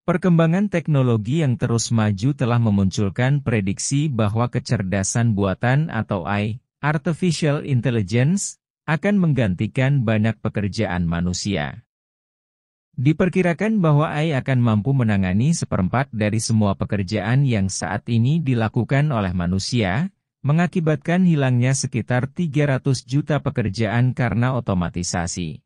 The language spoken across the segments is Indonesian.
Perkembangan teknologi yang terus maju telah memunculkan prediksi bahwa kecerdasan buatan atau AI, Artificial Intelligence, akan menggantikan banyak pekerjaan manusia. Diperkirakan bahwa AI akan mampu menangani seperempat dari semua pekerjaan yang saat ini dilakukan oleh manusia, mengakibatkan hilangnya sekitar 300 juta pekerjaan karena otomatisasi.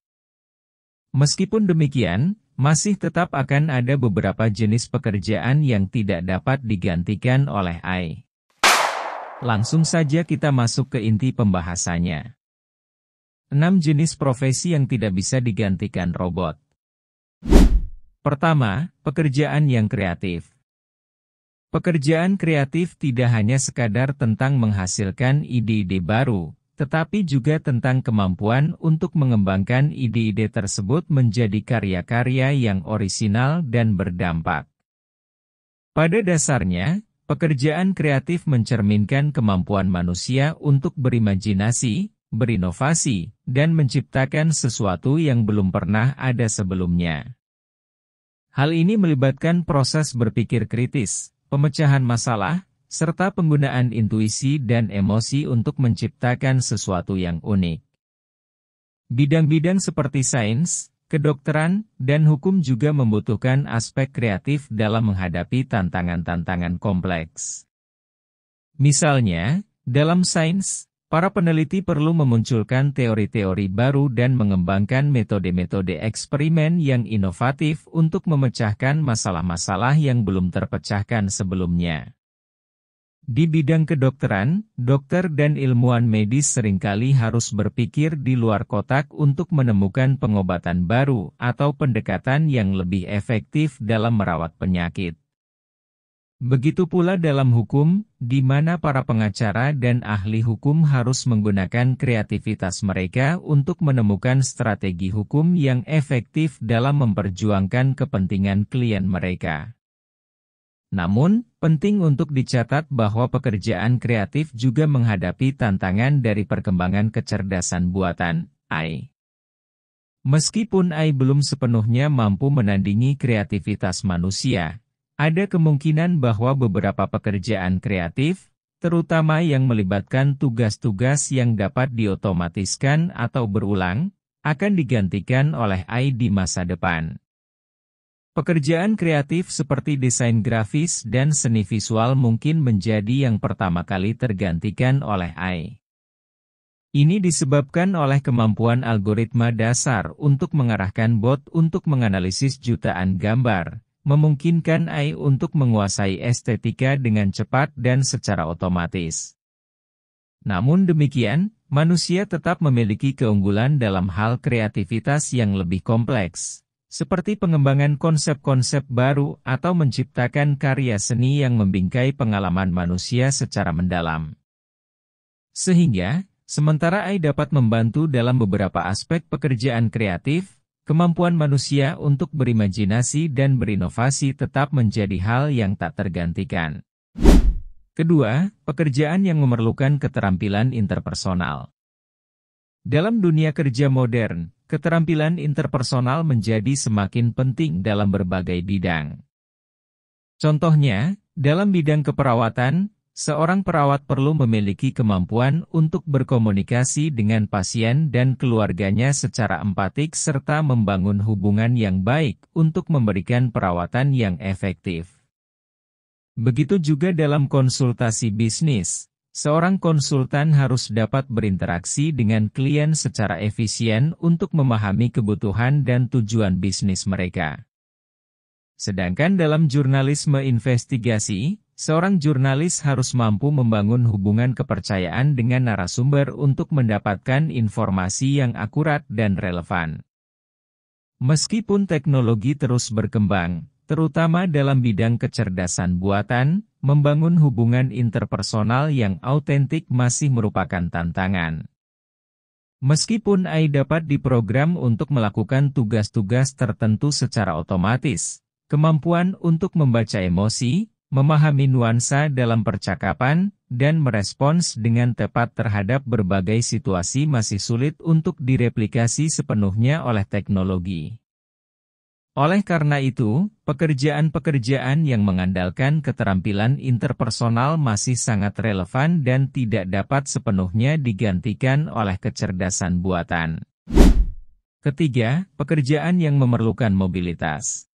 Meskipun demikian, masih tetap akan ada beberapa jenis pekerjaan yang tidak dapat digantikan oleh AI. Langsung saja kita masuk ke inti pembahasannya. 6 jenis profesi yang tidak bisa digantikan robot. Pertama, pekerjaan yang kreatif. Pekerjaan kreatif tidak hanya sekadar tentang menghasilkan ide-ide baru, tetapi juga tentang kemampuan untuk mengembangkan ide-ide tersebut menjadi karya-karya yang orisinal dan berdampak. Pada dasarnya, pekerjaan kreatif mencerminkan kemampuan manusia untuk berimajinasi, berinovasi, dan menciptakan sesuatu yang belum pernah ada sebelumnya. Hal ini melibatkan proses berpikir kritis, pemecahan masalah, serta penggunaan intuisi dan emosi untuk menciptakan sesuatu yang unik. Bidang-bidang seperti sains, kedokteran, dan hukum juga membutuhkan aspek kreatif dalam menghadapi tantangan-tantangan kompleks. Misalnya, dalam sains, para peneliti perlu memunculkan teori-teori baru dan mengembangkan metode-metode eksperimen yang inovatif untuk memecahkan masalah-masalah yang belum terpecahkan sebelumnya. Di bidang kedokteran, dokter dan ilmuwan medis seringkali harus berpikir di luar kotak untuk menemukan pengobatan baru atau pendekatan yang lebih efektif dalam merawat penyakit. Begitu pula dalam hukum, di mana para pengacara dan ahli hukum harus menggunakan kreativitas mereka untuk menemukan strategi hukum yang efektif dalam memperjuangkan kepentingan klien mereka. Namun, penting untuk dicatat bahwa pekerjaan kreatif juga menghadapi tantangan dari perkembangan kecerdasan buatan, AI. Meskipun AI belum sepenuhnya mampu menandingi kreativitas manusia, ada kemungkinan bahwa beberapa pekerjaan kreatif, terutama yang melibatkan tugas-tugas yang dapat diotomatiskan atau berulang, akan digantikan oleh AI di masa depan. Pekerjaan kreatif seperti desain grafis dan seni visual mungkin menjadi yang pertama kali tergantikan oleh AI. Ini disebabkan oleh kemampuan algoritma dasar untuk mengarahkan bot untuk menganalisis jutaan gambar, memungkinkan AI untuk menguasai estetika dengan cepat dan secara otomatis. Namun demikian, manusia tetap memiliki keunggulan dalam hal kreativitas yang lebih kompleks, seperti pengembangan konsep-konsep baru atau menciptakan karya seni yang membingkai pengalaman manusia secara mendalam. Sehingga, sementara AI dapat membantu dalam beberapa aspek pekerjaan kreatif, kemampuan manusia untuk berimajinasi dan berinovasi tetap menjadi hal yang tak tergantikan. Kedua, pekerjaan yang memerlukan keterampilan interpersonal. Dalam dunia kerja modern, keterampilan interpersonal menjadi semakin penting dalam berbagai bidang. Contohnya, dalam bidang keperawatan, seorang perawat perlu memiliki kemampuan untuk berkomunikasi dengan pasien dan keluarganya secara empatik serta membangun hubungan yang baik untuk memberikan perawatan yang efektif. Begitu juga dalam konsultasi bisnis. Seorang konsultan harus dapat berinteraksi dengan klien secara efisien untuk memahami kebutuhan dan tujuan bisnis mereka. Sedangkan dalam jurnalisme investigasi, seorang jurnalis harus mampu membangun hubungan kepercayaan dengan narasumber untuk mendapatkan informasi yang akurat dan relevan. Meskipun teknologi terus berkembang, terutama dalam bidang kecerdasan buatan, membangun hubungan interpersonal yang autentik masih merupakan tantangan. Meskipun AI dapat diprogram untuk melakukan tugas-tugas tertentu secara otomatis, kemampuan untuk membaca emosi, memahami nuansa dalam percakapan, dan merespons dengan tepat terhadap berbagai situasi masih sulit untuk direplikasi sepenuhnya oleh teknologi. Oleh karena itu, pekerjaan-pekerjaan yang mengandalkan keterampilan interpersonal masih sangat relevan dan tidak dapat sepenuhnya digantikan oleh kecerdasan buatan. Ketiga, pekerjaan yang memerlukan mobilitas.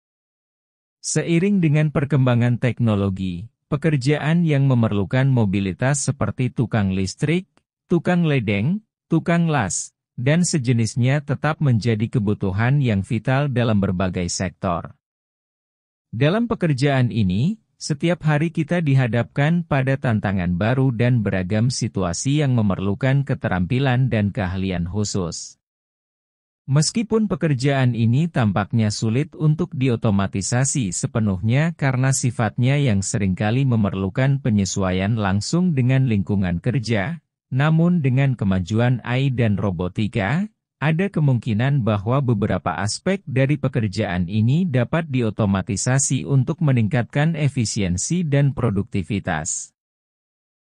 Seiring dengan perkembangan teknologi, pekerjaan yang memerlukan mobilitas seperti tukang listrik, tukang ledeng, tukang las, dan sejenisnya tetap menjadi kebutuhan yang vital dalam berbagai sektor. Dalam pekerjaan ini, setiap hari kita dihadapkan pada tantangan baru dan beragam situasi yang memerlukan keterampilan dan keahlian khusus. Meskipun pekerjaan ini tampaknya sulit untuk diotomatisasi sepenuhnya karena sifatnya yang seringkali memerlukan penyesuaian langsung dengan lingkungan kerja, namun dengan kemajuan AI dan robotika, ada kemungkinan bahwa beberapa aspek dari pekerjaan ini dapat diotomatisasi untuk meningkatkan efisiensi dan produktivitas.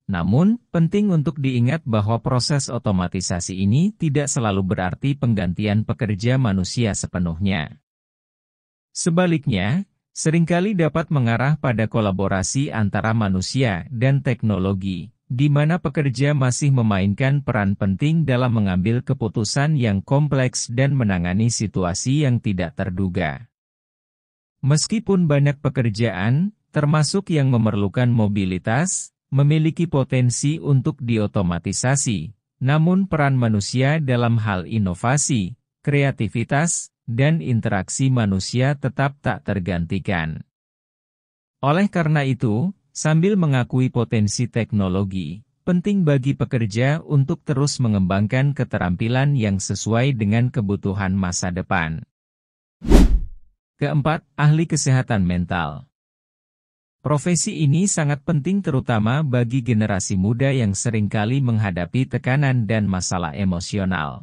Namun, penting untuk diingat bahwa proses otomatisasi ini tidak selalu berarti penggantian pekerja manusia sepenuhnya. Sebaliknya, seringkali dapat mengarah pada kolaborasi antara manusia dan teknologi, di mana pekerja masih memainkan peran penting dalam mengambil keputusan yang kompleks dan menangani situasi yang tidak terduga. Meskipun banyak pekerjaan, termasuk yang memerlukan mobilitas, memiliki potensi untuk diotomatisasi, namun peran manusia dalam hal inovasi, kreativitas, dan interaksi manusia tetap tak tergantikan. Oleh karena itu, sambil mengakui potensi teknologi, penting bagi pekerja untuk terus mengembangkan keterampilan yang sesuai dengan kebutuhan masa depan. Keempat, ahli kesehatan mental. Profesi ini sangat penting terutama bagi generasi muda yang seringkali menghadapi tekanan dan masalah emosional.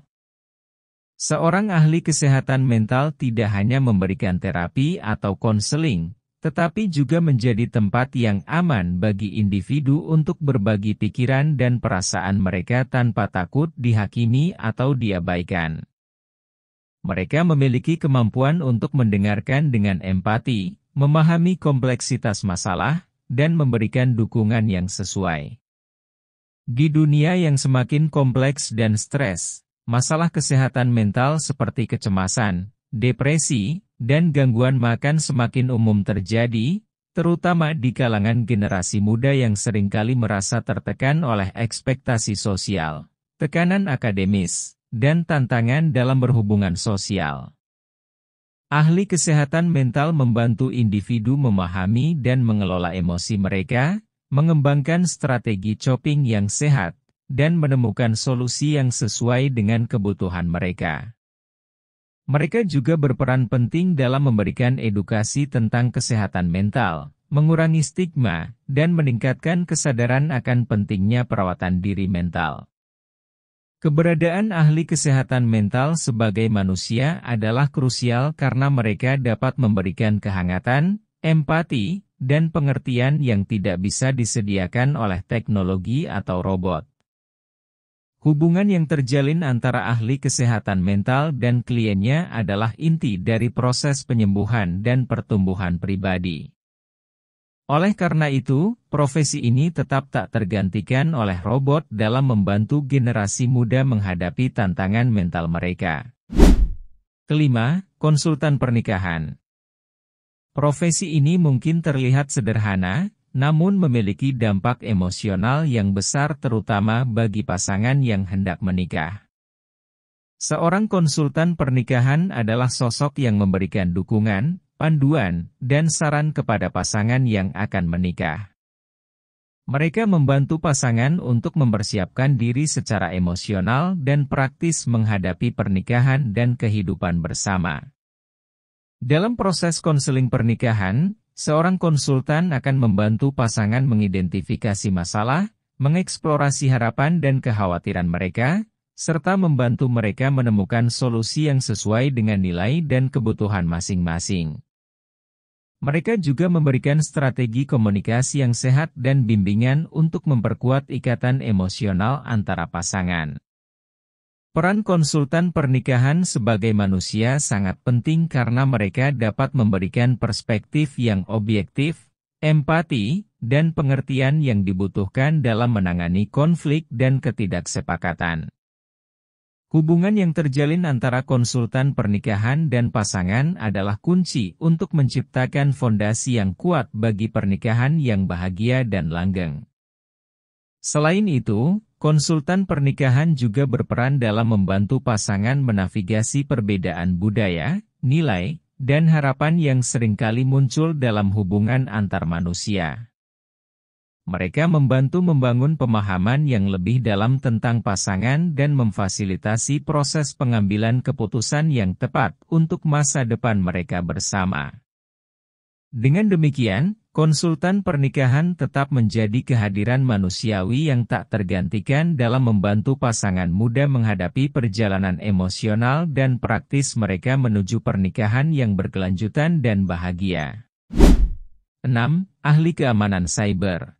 Seorang ahli kesehatan mental tidak hanya memberikan terapi atau konseling, tetapi juga menjadi tempat yang aman bagi individu untuk berbagi pikiran dan perasaan mereka tanpa takut dihakimi atau diabaikan. Mereka memiliki kemampuan untuk mendengarkan dengan empati, memahami kompleksitas masalah, dan memberikan dukungan yang sesuai. Di dunia yang semakin kompleks dan stres, masalah kesehatan mental seperti kecemasan, depresi, dan gangguan makan semakin umum terjadi, terutama di kalangan generasi muda yang seringkali merasa tertekan oleh ekspektasi sosial, tekanan akademis, dan tantangan dalam berhubungan sosial. Ahli kesehatan mental membantu individu memahami dan mengelola emosi mereka, mengembangkan strategi coping yang sehat, dan menemukan solusi yang sesuai dengan kebutuhan mereka. Mereka juga berperan penting dalam memberikan edukasi tentang kesehatan mental, mengurangi stigma, dan meningkatkan kesadaran akan pentingnya perawatan diri mental. Keberadaan ahli kesehatan mental sebagai manusia adalah krusial karena mereka dapat memberikan kehangatan, empati, dan pengertian yang tidak bisa disediakan oleh teknologi atau robot. Hubungan yang terjalin antara ahli kesehatan mental dan kliennya adalah inti dari proses penyembuhan dan pertumbuhan pribadi. Oleh karena itu, profesi ini tetap tak tergantikan oleh robot dalam membantu generasi muda menghadapi tantangan mental mereka. Kelima, konsultan pernikahan. Profesi ini mungkin terlihat sederhana, namun memiliki dampak emosional yang besar terutama bagi pasangan yang hendak menikah. Seorang konsultan pernikahan adalah sosok yang memberikan dukungan, panduan, dan saran kepada pasangan yang akan menikah. Mereka membantu pasangan untuk mempersiapkan diri secara emosional dan praktis menghadapi pernikahan dan kehidupan bersama. Dalam proses konseling pernikahan, seorang konsultan akan membantu pasangan mengidentifikasi masalah, mengeksplorasi harapan dan kekhawatiran mereka, serta membantu mereka menemukan solusi yang sesuai dengan nilai dan kebutuhan masing-masing. Mereka juga memberikan strategi komunikasi yang sehat dan bimbingan untuk memperkuat ikatan emosional antara pasangan. Peran konsultan pernikahan sebagai manusia sangat penting karena mereka dapat memberikan perspektif yang objektif, empati, dan pengertian yang dibutuhkan dalam menangani konflik dan ketidaksepakatan. Hubungan yang terjalin antara konsultan pernikahan dan pasangan adalah kunci untuk menciptakan fondasi yang kuat bagi pernikahan yang bahagia dan langgeng. Selain itu, konsultan pernikahan juga berperan dalam membantu pasangan menavigasi perbedaan budaya, nilai, dan harapan yang seringkali muncul dalam hubungan antar manusia. Mereka membantu membangun pemahaman yang lebih dalam tentang pasangan dan memfasilitasi proses pengambilan keputusan yang tepat untuk masa depan mereka bersama. Dengan demikian, konsultan pernikahan tetap menjadi kehadiran manusiawi yang tak tergantikan dalam membantu pasangan muda menghadapi perjalanan emosional dan praktis mereka menuju pernikahan yang berkelanjutan dan bahagia. 6. Ahli keamanan cyber.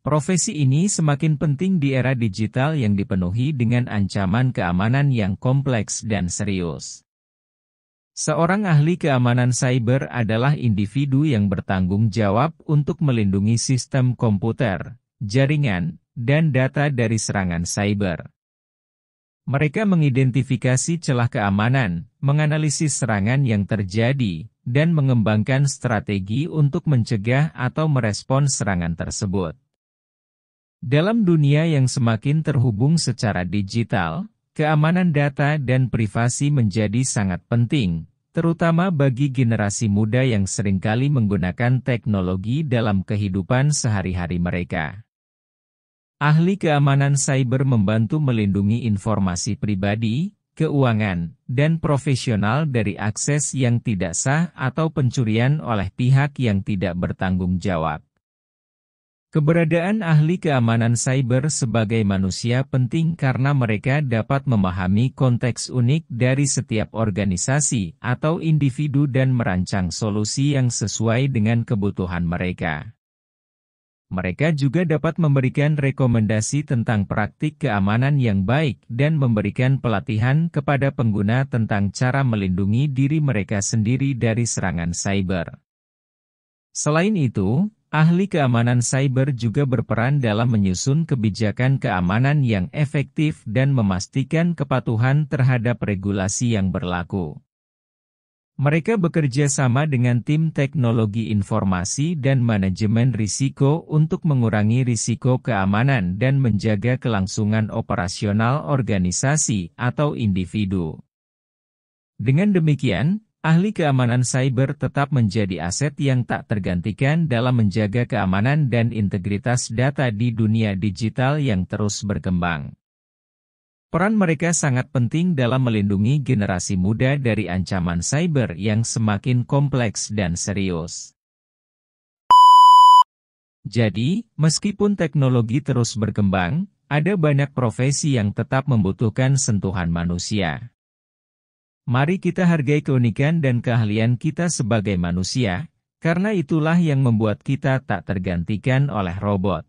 Profesi ini semakin penting di era digital yang dipenuhi dengan ancaman keamanan yang kompleks dan serius. Seorang ahli keamanan cyber adalah individu yang bertanggung jawab untuk melindungi sistem komputer, jaringan, dan data dari serangan cyber. Mereka mengidentifikasi celah keamanan, menganalisis serangan yang terjadi, dan mengembangkan strategi untuk mencegah atau merespons serangan tersebut. Dalam dunia yang semakin terhubung secara digital, keamanan data dan privasi menjadi sangat penting, terutama bagi generasi muda yang seringkali menggunakan teknologi dalam kehidupan sehari-hari mereka. Ahli keamanan cyber membantu melindungi informasi pribadi, keuangan, dan profesional dari akses yang tidak sah atau pencurian oleh pihak yang tidak bertanggung jawab. Keberadaan ahli keamanan cyber sebagai manusia penting karena mereka dapat memahami konteks unik dari setiap organisasi atau individu dan merancang solusi yang sesuai dengan kebutuhan mereka. Mereka juga dapat memberikan rekomendasi tentang praktik keamanan yang baik dan memberikan pelatihan kepada pengguna tentang cara melindungi diri mereka sendiri dari serangan cyber. Selain itu, ahli keamanan cyber juga berperan dalam menyusun kebijakan keamanan yang efektif dan memastikan kepatuhan terhadap regulasi yang berlaku. Mereka bekerja sama dengan tim teknologi informasi dan manajemen risiko untuk mengurangi risiko keamanan dan menjaga kelangsungan operasional organisasi atau individu. Dengan demikian, ahli keamanan cyber tetap menjadi aset yang tak tergantikan dalam menjaga keamanan dan integritas data di dunia digital yang terus berkembang. Peran mereka sangat penting dalam melindungi generasi muda dari ancaman cyber yang semakin kompleks dan serius. Jadi, meskipun teknologi terus berkembang, ada banyak profesi yang tetap membutuhkan sentuhan manusia. Mari kita hargai keunikan dan keahlian kita sebagai manusia, karena itulah yang membuat kita tak tergantikan oleh robot.